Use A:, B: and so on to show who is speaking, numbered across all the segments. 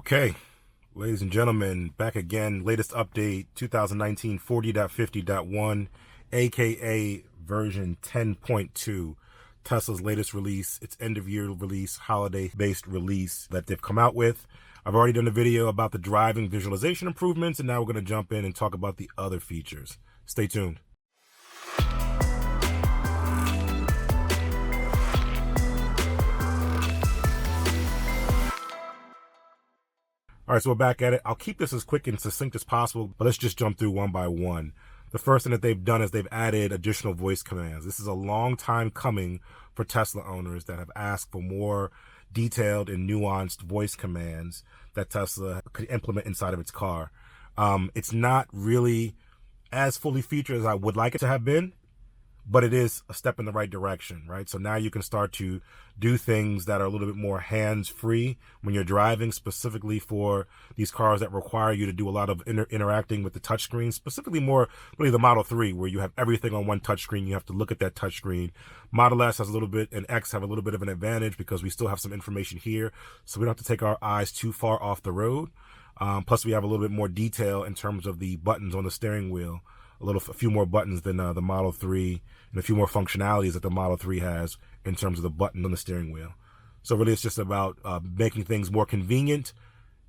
A: Okay, ladies and gentlemen, back again. Latest update 2019 40.50.1, aka version 10.2. Tesla's latest release, its end of year release, holiday based release that they've come out with. I've already done a video about the driving visualization improvements, and now we're going to jump in and talk about the other features. Stay tuned. All right, so we're back at it. I'll keep this as quick and succinct as possible, but let's just jump through one by one. The first thing that they've done is they've added additional voice commands. This is a long time coming for Tesla owners that have asked for more detailed and nuanced voice commands that Tesla could implement inside of its car. It's not really as fully featured as I would like it to have been, but it is a step in the right direction, right? So now you can start to do things that are a little bit more hands-free when you're driving, specifically for these cars that require you to do a lot of interacting with the touchscreen, specifically more really the Model 3, where you have everything on one touchscreen. You have to look at that touchscreen. Model S has a little bit, and X have a little bit of an advantage because we still have some information here, so we don't have to take our eyes too far off the road. Plus, we have a little bit more detail in terms of the buttons on the steering wheel. A few more buttons than the Model 3, and a few more functionalities that the Model 3 has in terms of the button on the steering wheel. So really it's just about making things more convenient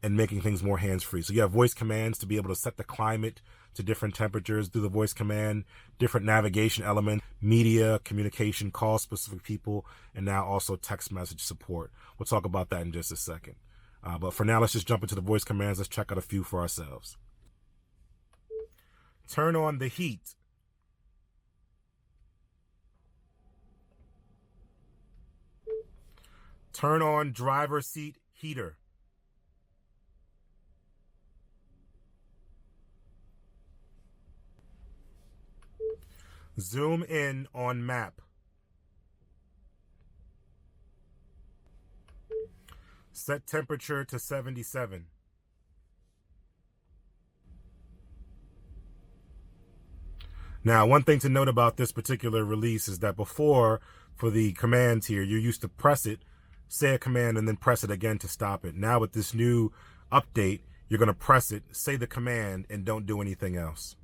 A: and making things more hands-free. So you have voice commands to be able to set the climate to different temperatures through the voice command, different navigation elements, media, communication, call specific people, and now also text message support. We'll talk about that in just a second. But for now, let's just jump into the voice commands. Let's check out a few for ourselves. Turn on the heat. Turn on driver seat heater. Zoom in on map. Set temperature to 77. Now, one thing to note about this particular release is that before, for the commands here, you're used to press it, say a command, and then press it again to stop it. Now with this new update, you're going to press it, say the command, and don't do anything else.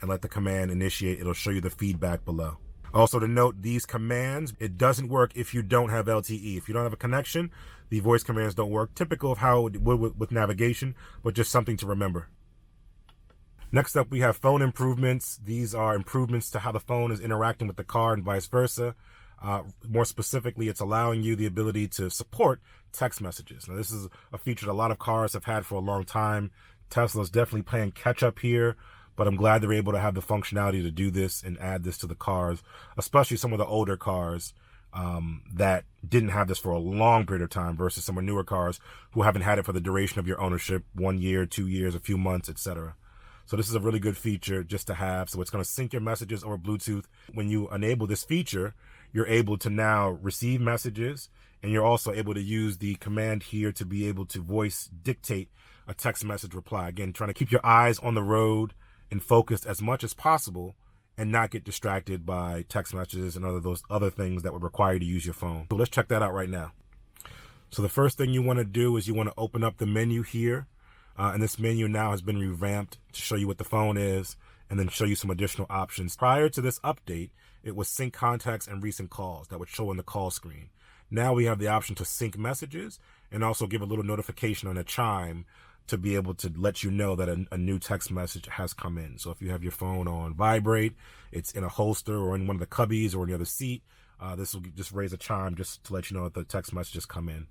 A: And let the command initiate. It'll show you the feedback below. Also to note, these commands, it doesn't work if you don't have LTE. If you don't have a connection, the voice commands don't work. Typical of how it would with navigation, but just something to remember. Next up, we have phone improvements. These are improvements to how the phone is interacting with the car and vice versa. More specifically, it's allowing you the ability to support text messages. Now, this is a feature that a lot of cars have had for a long time. Tesla's definitely playing catch up here, but I'm glad they're able to have the functionality to do this and add this to the cars, especially some of the older cars that didn't have this for a long period of time versus some of newer cars who haven't had it for the duration of your ownership, 1 year, 2 years, a few months, etc. So this is a really good feature just to have. So it's going to sync your messages over Bluetooth. When you enable this feature, you're able to now receive messages, and you're also able to use the command here to be able to voice dictate a text message reply. Again, trying to keep your eyes on the road and focused as much as possible and not get distracted by text messages and those other things that would require you to use your phone. So let's check that out right now. So the first thing you want to do is you want to open up the menu here. And this menu now has been revamped to show you what the phone is and then show you some additional options. Prior to this update, it was sync contacts and recent calls that would show on the call screen. Now we have the option to sync messages and also give a little notification on a chime to be able to let you know that a new text message has come in. So if you have your phone on vibrate, it's in a holster or in one of the cubbies or in the other seat, this will just raise a chime just to let you know that the text message has come in.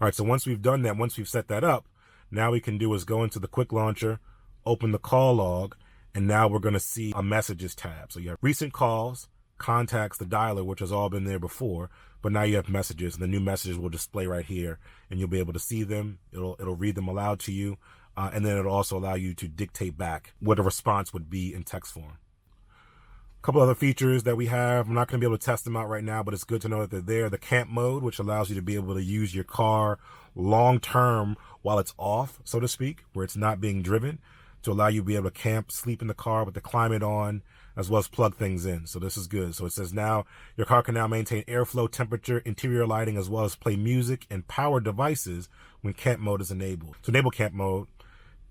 A: All right, so once we've done that, once we've set that up, now we can do is go into the quick launcher, open the call log, and now we're going to see a messages tab. So you have recent calls, contacts, the dialer, which has all been there before, but now you have messages, and the new messages will display right here, and you'll be able to see them. It'll read them aloud to you, and then it'll also allow you to dictate back what a response would be in text form. A couple other features that we have, I'm not going to be able to test them out right now, but it's good to know that they're there. The camp mode, which allows you to be able to use your car long term while it's off, so to speak, where it's not being driven, to allow you to be able to camp, sleep in the car with the climate on, as well as plug things in. So this is good. So it says now your car can now maintain airflow, temperature, interior lighting, as well as play music and power devices when camp mode is enabled. To enable camp mode,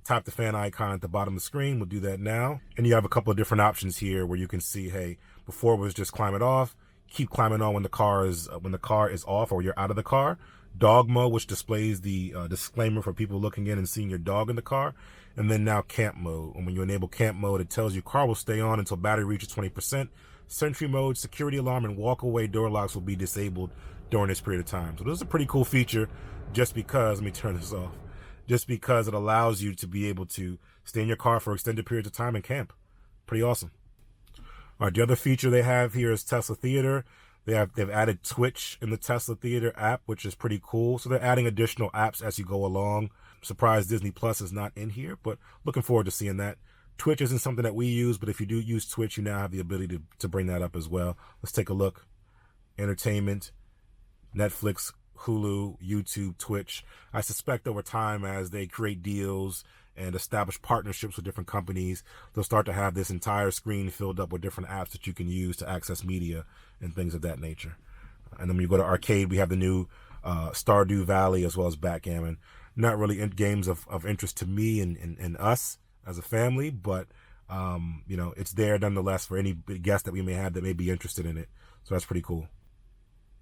A: tap the fan icon at the bottom of the screen. We'll do that now. And you have a couple of different options here where you can see, hey, before it was just climb it off, keep climbing on when the car is off or you're out of the car. Dog mode, which displays the disclaimer for people looking in and seeing your dog in the car. And then now camp mode. And when you enable camp mode, it tells you car will stay on until battery reaches 20%. Sentry mode, security alarm, and walk away door locks will be disabled during this period of time. So this is a pretty cool feature just because, let me turn this off, just because it allows you to be able to stay in your car for extended periods of time and camp. Pretty awesome. All right, the other feature they have here is Tesla Theater. They've added Twitch in the Tesla Theater app, which is pretty cool. So they're adding additional apps as you go along. I'm surprised Disney Plus is not in here, but looking forward to seeing that. Twitch isn't something that we use, but if you do use Twitch, you now have the ability to bring that up as well. Let's take a look. Entertainment, Netflix, Hulu, YouTube, Twitch. I suspect over time, as they create deals and establish partnerships with different companies, they'll start to have this entire screen filled up with different apps that you can use to access media and things of that nature. And then when you go to arcade, we have the new Stardew Valley as well as Backgammon. Not really games of interest to me and us as a family, but you know, it's there nonetheless for any guest that we may have that may be interested in it. So that's pretty cool.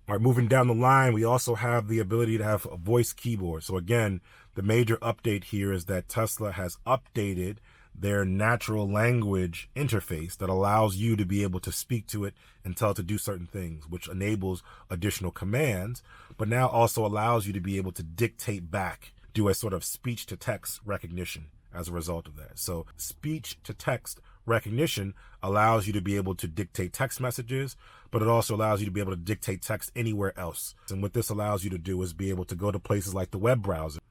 A: All right, moving down the line, we also have the ability to have a voice keyboard. So again, the major update here is that Tesla has updated their natural language interface that allows you to be able to speak to it and tell it to do certain things, which enables additional commands, but now also allows you to be able to dictate back, do a sort of speech to text recognition as a result of that. So speech to text recognition allows you to be able to dictate text messages, but it also allows you to be able to dictate text anywhere else. And what this allows you to do is be able to go to places like the web browser.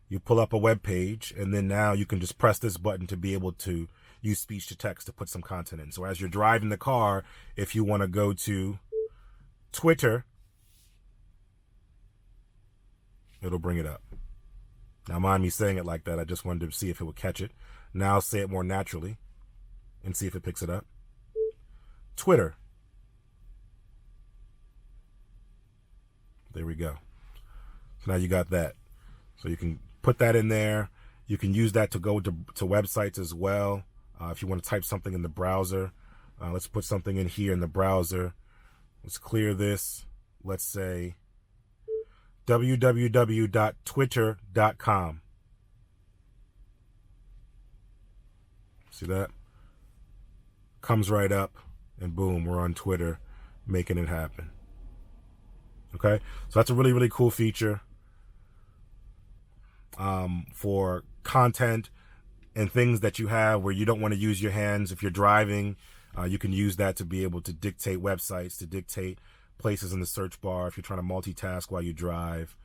A: You pull up a web page, and then now you can just press this button to be able to use speech to text to put some content in. So as you're driving the car, if you want to go to Twitter, it'll bring it up. Now, mind me saying it like that. I just wanted to see if it would catch it. Now say it more naturally and see if it picks it up. Twitter. There we go. So now you got that. So you can put that in there. You can use that to go to websites as well. If you want to type something in the browser, let's put something in here in the browser. Let's clear this. Let's say www.twitter.com. See that? Comes right up, and boom, we're on Twitter, making it happen. Okay, so that's a really, really cool feature for content and things that you have where you don't want to use your hands. If you're driving, you can use that to be able to dictate websites, to dictate places in the search bar if you're trying to multitask while you drive,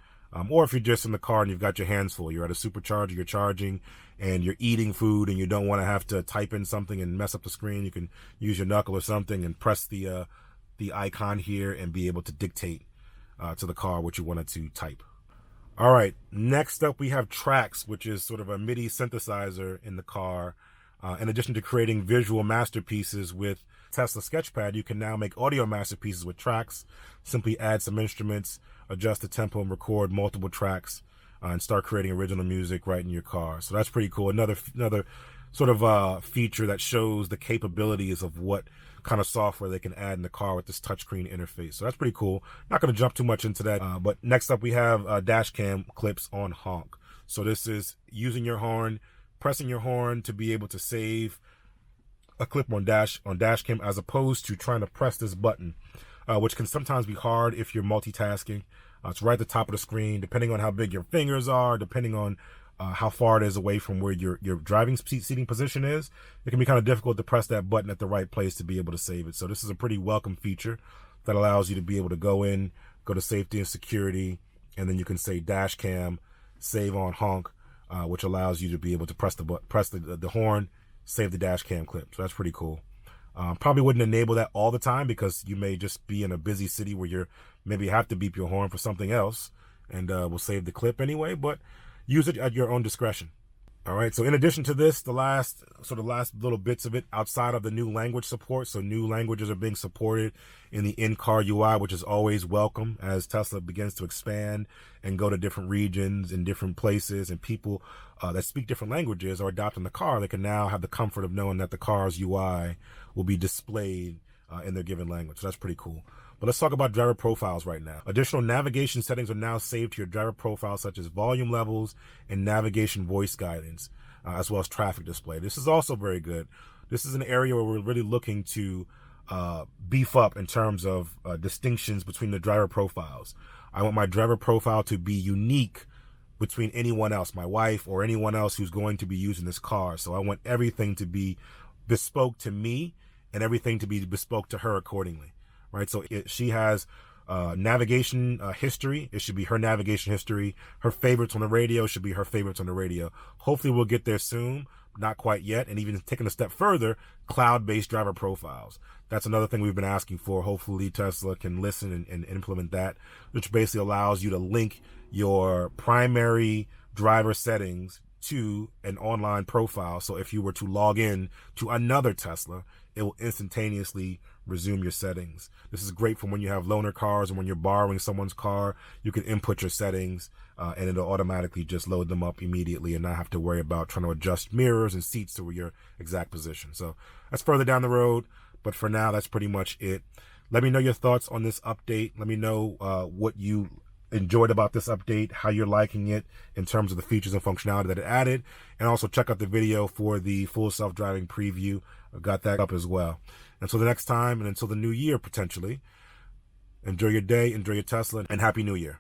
A: or if you're just in the car and you've got your hands full, you're at a supercharger, you're charging, and you're eating food and you don't want to have to type in something and mess up the screen. You can use your knuckle or something and press the icon here and be able to dictate to the car what you wanted to type. All right, next up we have Tracks, which is sort of a MIDI synthesizer in the car. In addition to creating visual masterpieces with Tesla Sketchpad, you can now make audio masterpieces with Tracks. Simply add some instruments, adjust the tempo, and record multiple tracks, and start creating original music right in your car. So that's pretty cool. Another sort of feature that shows the capabilities of what kind of software they can add in the car with this touchscreen interface. So that's pretty cool. Not going to jump too much into that, but next up we have dash cam clips on honk. So this is using your horn, pressing your horn to be able to save a clip on dash cam, as opposed to trying to press this button, which can sometimes be hard if you're multitasking. It's right at the top of the screen, depending on how big your fingers are, depending on how far it is away from where your driving seating position is. It can be kind of difficult to press that button at the right place to be able to save it. So this is a pretty welcome feature that allows you to be able to go to safety and security, and then you can say dash cam, save on honk, which allows you to be able to press the horn, save the dash cam clip. So that's pretty cool. Probably wouldn't enable that all the time because you may just be in a busy city where you're maybe have to beep your horn for something else, and we'll save the clip anyway, but use it at your own discretion. All right, so in addition to this, the last little bits of it outside of the new language support, so new languages are being supported in the in-car UI, which is always welcome as Tesla begins to expand and go to different regions and different places, and people that speak different languages are adopting the car. They can now have the comfort of knowing that the car's UI will be displayed in their given language. So that's pretty cool. But let's talk about driver profiles right now. Additional navigation settings are now saved to your driver profile, such as volume levels and navigation voice guidance, as well as traffic display. This is also very good. This is an area where we're really looking to beef up in terms of distinctions between the driver profiles. I want my driver profile to be unique between anyone else, my wife or anyone else who's going to be using this car. So I want everything to be bespoke to me and everything to be bespoke to her accordingly. Right, so she has navigation history. It should be her navigation history. Her favorites on the radio should be her favorites on the radio. Hopefully we'll get there soon, not quite yet. And even taking a step further, cloud-based driver profiles. That's another thing we've been asking for. Hopefully Tesla can listen and implement that, which basically allows you to link your primary driver settings to an online profile. So if you were to log in to another Tesla, it will instantaneously resume your settings. This is great for when you have loaner cars and when you're borrowing someone's car. You can input your settings and it'll automatically just load them up immediately and not have to worry about trying to adjust mirrors and seats to your exact position. So that's further down the road, but for now, that's pretty much it. Let me know your thoughts on this update. Let me know what you enjoyed about this update, how you're liking it in terms of the features and functionality that it added, and also check out the video for the full self-driving preview. I've got that up as well. Until the next time, and until the new year potentially, enjoy your day, enjoy your Tesla, and Happy New Year.